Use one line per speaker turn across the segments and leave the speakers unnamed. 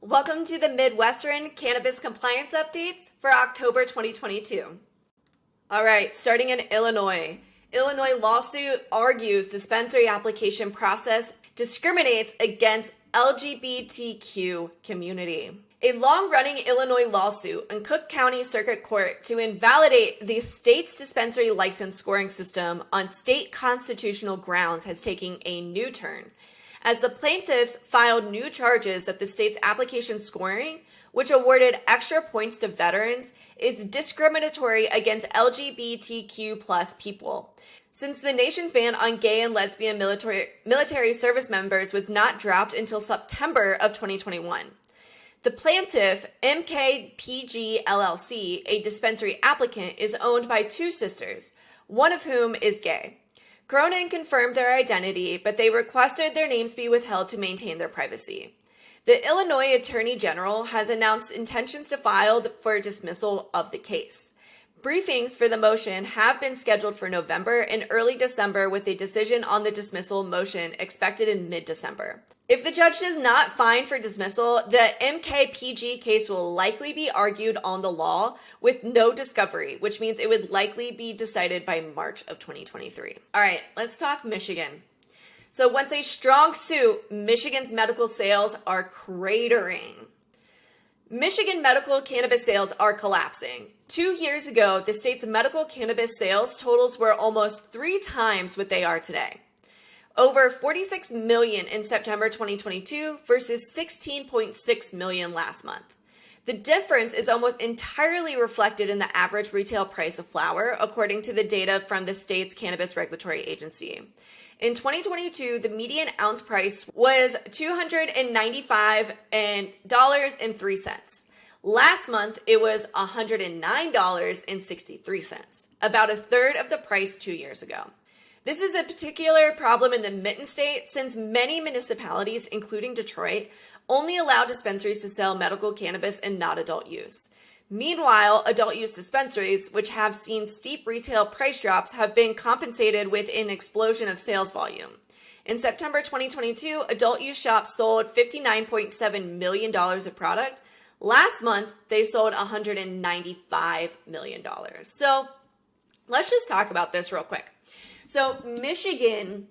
Welcome to the Midwestern Cannabis Compliance Updates for October 2022. All right, starting in Illinois. Illinois lawsuit argues dispensary application process discriminates against LGBTQ community. A long-running Illinois lawsuit in Cook County Circuit Court to invalidate the state's dispensary license scoring system on state constitutional grounds has taken a new turn, as the plaintiffs filed new charges that the state's application scoring, which awarded extra points to veterans, is discriminatory against LGBTQ plus people. Since the nation's ban on gay and lesbian military service members was not dropped until September of 2021. The plaintiff, MKPG LLC, a dispensary applicant, is owned by two sisters, one of whom is gay. Cronin confirmed their identity, but they requested their names be withheld to maintain their privacy. The Illinois Attorney General has announced intentions to file for dismissal of the case. Briefings for the motion have been scheduled for November and early December, with a decision on the dismissal motion expected in mid-December. If the judge does not find for dismissal, the MKPG case will likely be argued on the law with no discovery, which means it would likely be decided by March of 2023. All right, let's talk Michigan. So once a strong suit, Michigan's medical sales are cratering. Michigan medical cannabis sales are collapsing. 2 years ago, the state's medical cannabis sales totals were almost 3 times what they are today. Over 46 million in September 2022 versus 16.6 million last month. The difference is almost entirely reflected in the average retail price of flower, according to the data from the state's cannabis regulatory agency. In 2022, the median ounce price was $295.03. Last month, it was $109.63, about a third of the price 2 years ago. This is a particular problem in the Mitten State, since many municipalities, including Detroit, only allow dispensaries to sell medical cannabis and not adult use. Meanwhile, adult use dispensaries, which have seen steep retail price drops, have been compensated with an explosion of sales volume. In September 2022, adult use shops sold $59.7 million of product. Last month, they sold $195 million. So let's just talk about this real quick. So Michigan,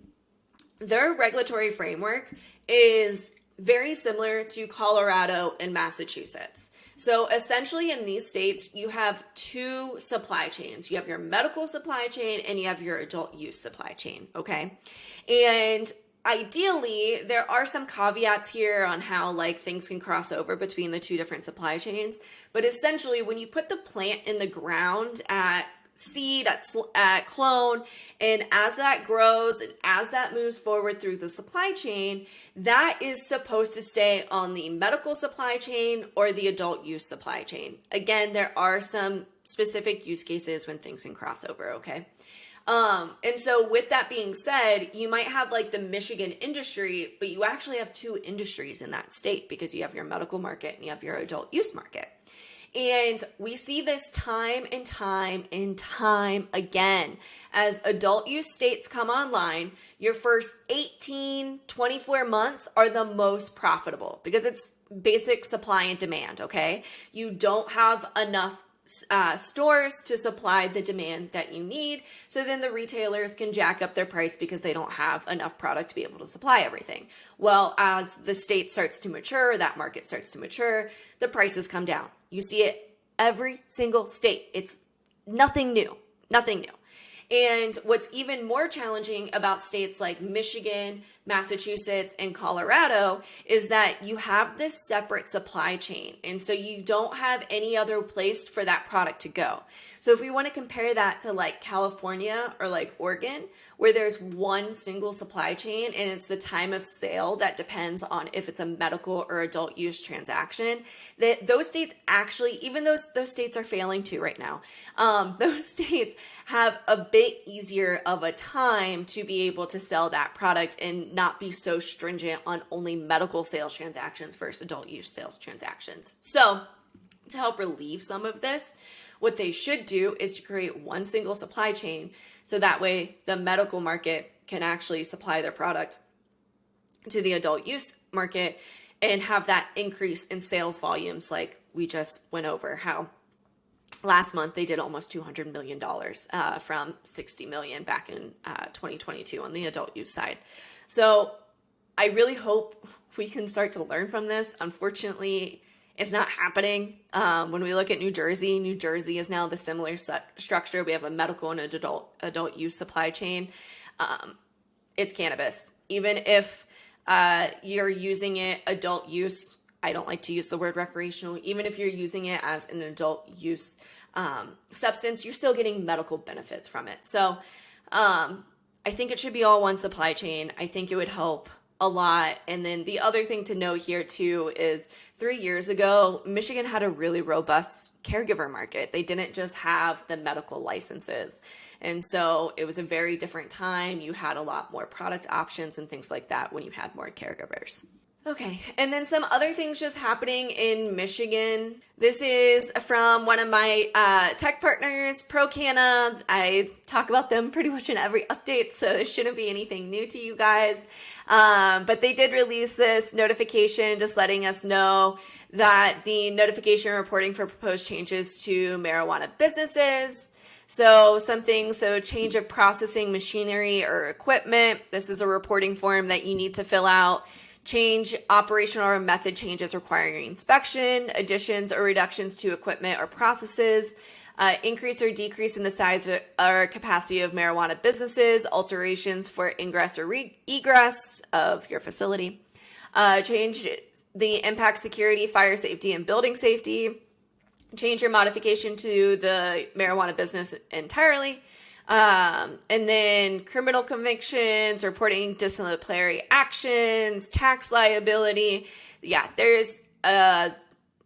their regulatory framework is very similar to Colorado and Massachusetts. So essentially in these states, you have two supply chains. You have your medical supply chain and you have your adult use supply chain, okay? And ideally, there are some caveats here on how things can cross over between the two different supply chains. But essentially, when you put the plant in the ground at seed, at clone, and as that grows and as that moves forward through the supply chain, that is supposed to stay on the medical supply chain or the adult use supply chain. Again, there are some specific use cases when things can cross over, okay? And so with that being said, you might have the Michigan industry, but you actually have two industries in that state, because you have your medical market and you have your adult use market. And we see this time and time and time again. As adult use states come online, your first 18, 24 months are the most profitable, because it's basic supply and demand, okay? You don't have enough stores to supply the demand that you need, so then the retailers can jack up their price because they don't have enough product to be able to supply everything. Well, as the state starts to mature, that market starts to mature, the prices come down. You see it every single state. It's nothing new. And what's even more challenging about states like Michigan, Massachusetts, and Colorado is that you have this separate supply chain. And so you don't have any other place for that product to go. So if we want to compare that to California or Oregon, where there's one single supply chain and it's the time of sale that depends on if it's a medical or adult use transaction, that those states actually, even though those states are failing too right now, those states have a bit easier of a time to be able to sell that product and not be so stringent on only medical sales transactions versus adult use sales transactions. So to help relieve some of this, what they should do is to create one single supply chain, so that way the medical market can actually supply their product to the adult use market, and have that increase in sales volumes like we just went over, how last month they did almost $200 million from $60 million back in 2022 on the adult use side. So I really hope we can start to learn from this. Unfortunately, it's not happening. When we look at New Jersey is now the similar structure. We have a medical and adult use supply chain. It's cannabis. Even if you're using it adult use, I don't like to use the word recreational. Even if you're using it as an adult use substance, you're still getting medical benefits from it. So I think it should be all one supply chain. I think it would help a lot. And then the other thing to note here too is 3 years ago, Michigan had a really robust caregiver market. They didn't just have the medical licenses. And so it was a very different time. You had a lot more product options and things like that when you had more caregivers. Okay, and then some other things just happening in Michigan. This is from one of my tech partners, ProCanna. I talk about them pretty much in every update, so there shouldn't be anything new to you guys. But they did release this notification just letting us know that the notification reporting for proposed changes to marijuana businesses. So some things, change of processing machinery or equipment. This is a reporting form that you need to fill out. Change operational or method changes requiring inspection, additions or reductions to equipment or processes, increase or decrease in the size or capacity of marijuana businesses, alterations for ingress or egress of your facility, change the impact security, fire safety, and building safety, change or modification to the marijuana business entirely, and then criminal convictions, reporting disciplinary actions, tax liability. Yeah, there's a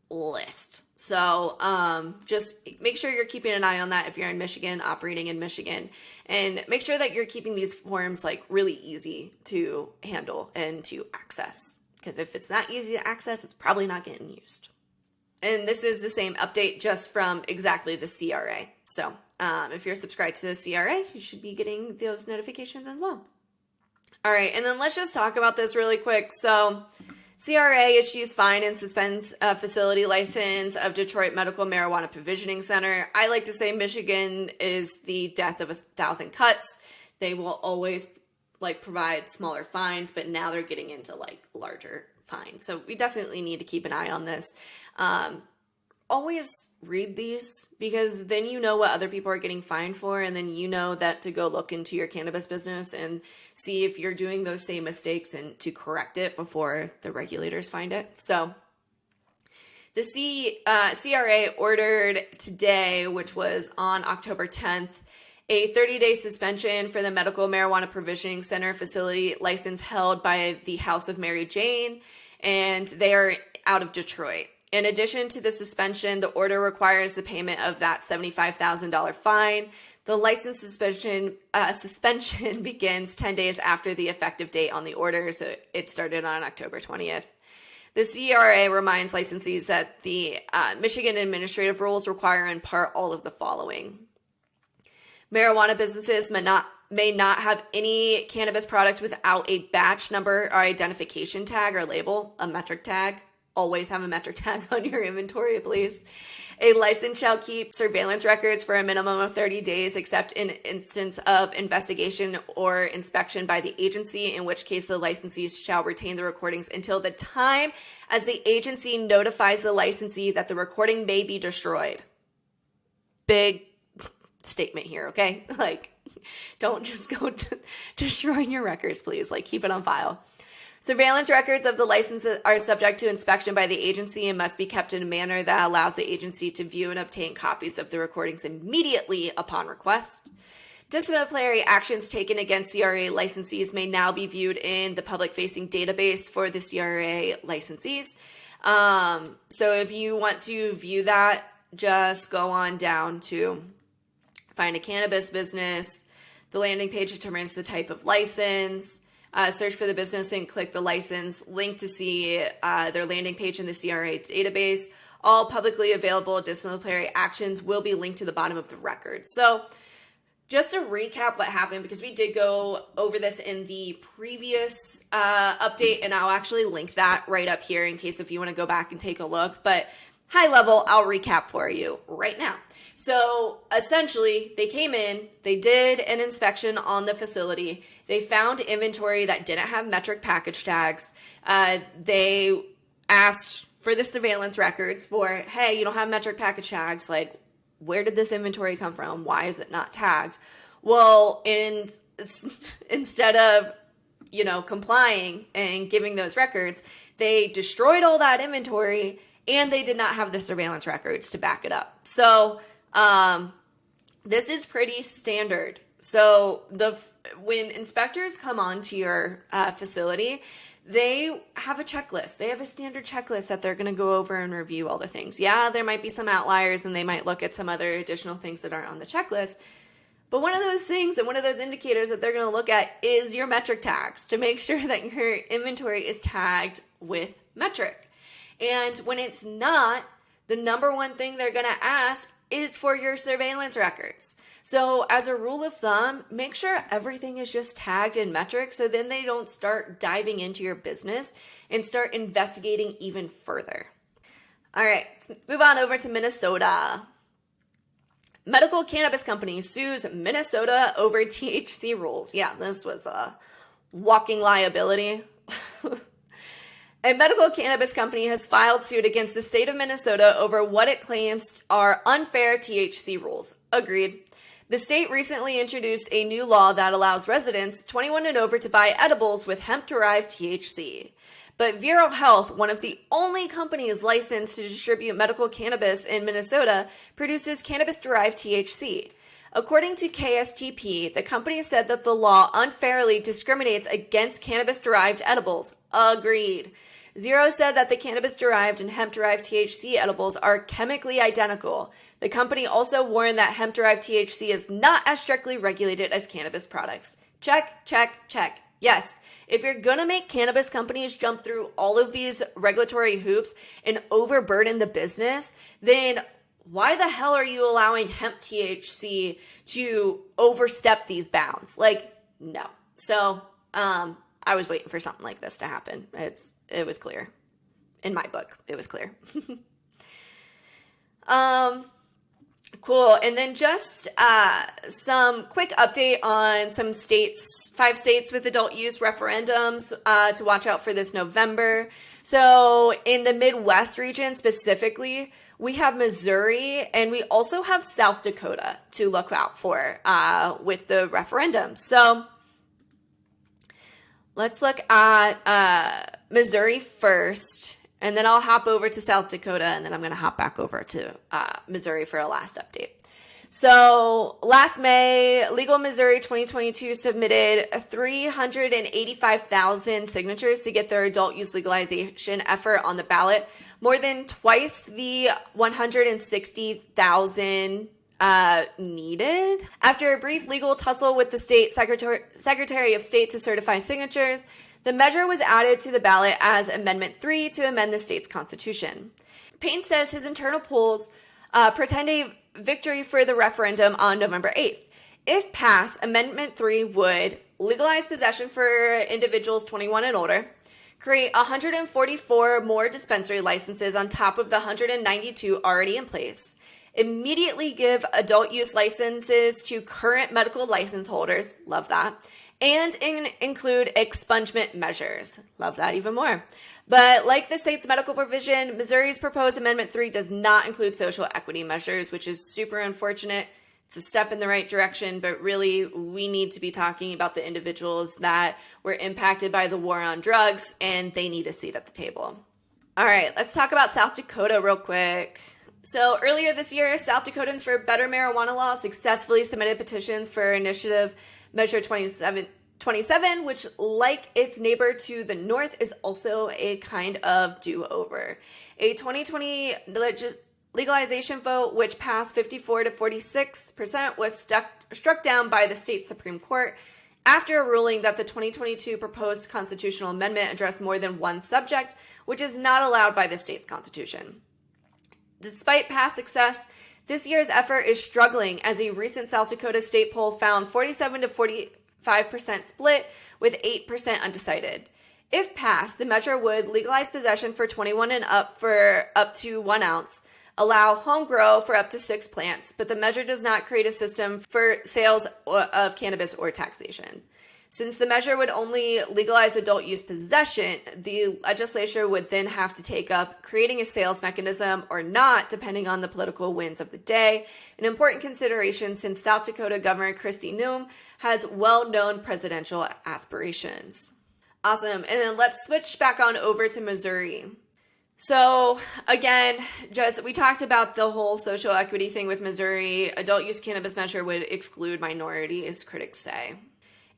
list. So just make sure you're keeping an eye on that if you're in Michigan, operating in Michigan, and make sure that you're keeping these forms like really easy to handle and to access. Because if it's not easy to access, it's probably not getting used. And this is the same update just from exactly the CRA. So if you're subscribed to the CRA, you should be getting those notifications as well. All right, and then let's just talk about this really quick. So CRA issues fine and suspends facility license of Detroit Medical Marijuana Provisioning Center. I like to say Michigan is the death of 1,000 cuts. They will always provide smaller fines, but now they're getting into larger fines. So we definitely need to keep an eye on this. Always read these because then you know what other people are getting fined for, and then you know that to go look into your cannabis business and see if you're doing those same mistakes and to correct it before the regulators find it. So the CRA ordered today, which was on October 10th, a 30-day suspension for the Medical Marijuana Provisioning Center facility license held by the House of Mary Jane, and they are out of Detroit. In addition to the suspension, the order requires the payment of that $75,000 fine. The license suspension begins 10 days after the effective date on the order, so it started on October 20th. The CRA reminds licensees that the Michigan administrative rules require in part all of the following. Marijuana businesses may not have any cannabis product without a batch number or identification tag or label, a metric tag. Always have a metric tag on your inventory, please. A license shall keep surveillance records for a minimum of 30 days, except in instance of investigation or inspection by the agency, in which case the licensees shall retain the recordings until the time as the agency notifies the licensee that the recording may be destroyed. Big statement here, okay? Don't just go destroying your records, please. Keep it on file. Surveillance records of the license are subject to inspection by the agency and must be kept in a manner that allows the agency to view and obtain copies of the recordings immediately upon request. Disciplinary actions taken against CRA licensees may now be viewed in the public-facing database for the CRA licensees. So if you want to view that, just go on down to find a cannabis business. The landing page determines the type of license. Search for the business and click the license link to see their landing page in the CRA database. All publicly available disciplinary actions will be linked to the bottom of the record. So Just to recap what happened, because we did go over this in the previous update, and I'll actually link that right up here in case if you want to go back and take a look. But high level, I'll recap for you right now. So essentially, they came in, they did an inspection on the facility. They found inventory that didn't have metric package tags. They asked for the surveillance records for, hey, you don't have metric package tags, like, where did this inventory come from? Why is it not tagged? Well, instead of, complying and giving those records, they destroyed all that inventory and they did not have the surveillance records to back it up. So this is pretty standard. So when inspectors come onto your facility, they have a checklist. They have a standard checklist that they're going to go over and review all the things. Yeah, there might be some outliers and they might look at some other additional things that aren't on the checklist. But one of those things and one of those indicators that they're going to look at is your metric tags to make sure that your inventory is tagged with metric. And when it's not, the number one thing they're going to ask is for your surveillance records. So as a rule of thumb, make sure everything is just tagged in metric so then they don't start diving into your business and start investigating even further. All right, let's move on over to Minnesota. Medical cannabis company sues Minnesota over THC rules. Yeah, this was a walking liability. A medical cannabis company has filed suit against the state of Minnesota over what it claims are unfair THC rules. Agreed. The state recently introduced a new law that allows residents 21 and over to buy edibles with hemp-derived THC. But Vero Health, one of the only companies licensed to distribute medical cannabis in Minnesota, produces cannabis-derived THC. According to KSTP, the company said that the law unfairly discriminates against cannabis-derived edibles. Agreed. Zero said that the cannabis-derived and hemp-derived THC edibles are chemically identical. The company also warned that hemp-derived THC is not as strictly regulated as cannabis products. Check, check, check. Yes, if you're going to make cannabis companies jump through all of these regulatory hoops and overburden the business, then why the hell are you allowing hemp THC to overstep these bounds? Like, no. So, I was waiting for something like this to happen. It was clear. In my book, it was clear. Cool. And then just some quick update on some states, 5 states with adult use referendums to watch out for this November. So in the Midwest region specifically, we have Missouri and we also have South Dakota to look out for with the referendum. So let's look at Missouri first, and then I'll hop over to South Dakota, and then I'm going to hop back over to Missouri for a last update. So last May, Legal Missouri 2022 submitted 385,000 signatures to get their adult use legalization effort on the ballot, more than twice the 160,000 needed. After a brief legal tussle with the state Secretary of State to certify signatures, the measure was added to the ballot as Amendment 3 to amend the state's constitution. Payne says his internal polls portend a victory for the referendum on November 8th. If passed, Amendment 3 would legalize possession for individuals 21 and older, create 144 more dispensary licenses on top of the 192 already in place, immediately give adult use licenses to current medical license holders, love that, and include expungement measures, love that even more. But like the state's medical provision, Missouri's proposed Amendment 3 does not include social equity measures, which is super unfortunate. It's a step in the right direction, but really we need to be talking about the individuals that were impacted by the war on drugs, and they need a seat at the table. All right, let's talk about South Dakota real quick. So earlier this year, South Dakotans for Better Marijuana Law successfully submitted petitions for Initiative Measure 27, which, like its neighbor to the north, is also a kind of do-over. A 2020 legalization vote, which passed 54 to 46%, was struck down by the state Supreme Court after a ruling that the 2022 proposed constitutional amendment addressed more than one subject, which is not allowed by the state's constitution. Despite past success, This year's effort is struggling as a recent South Dakota state poll found 47 to 45% split with 8% undecided. If passed, the measure would legalize possession for 21 and up for up to 1 ounce, allow home grow for up to 6 plants, but the measure does not create a system for sales of cannabis or taxation. Since the measure would only legalize adult use possession, the legislature would then have to take up creating a sales mechanism or not, depending on the political winds of the day, an important consideration since South Dakota Governor Kristi Noem has well-known presidential aspirations. Awesome. And then let's switch back on over to Missouri. So again, we talked about the whole social equity thing with Missouri. Adult use cannabis measure would exclude minorities, critics say.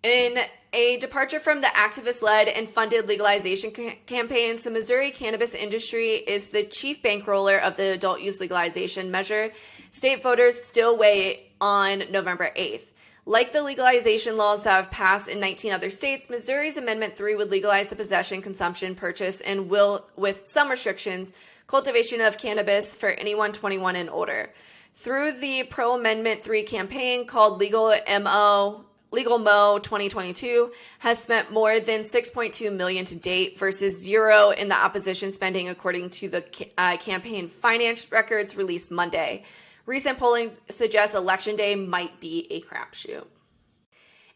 In a departure from the activist-led and funded legalization campaigns, the Missouri cannabis industry is the chief bankroller of the adult use legalization measure. State voters still wait on November 8th. Like the legalization laws that have passed in 19 other states, Missouri's Amendment 3 would legalize the possession, consumption, purchase, and will, with some restrictions, cultivation of cannabis for anyone 21 and older. Through the pro-Amendment 3 campaign called Legal Mo 2022 has spent more than $6.2 million to date versus zero in the opposition spending, according to the campaign finance records released Monday. Recent polling suggests Election Day might be a crapshoot.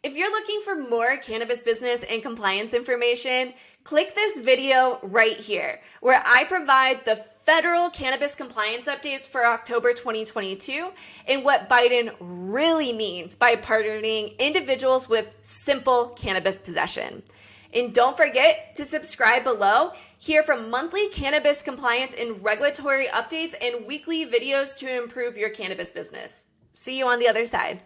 If you're looking for more cannabis business and compliance information, click this video right here, where I provide the federal cannabis compliance updates for October 2022 and what Biden really means by pardoning individuals with simple cannabis possession. And don't forget to subscribe below, here for monthly cannabis compliance and regulatory updates and weekly videos to improve your cannabis business. See you on the other side.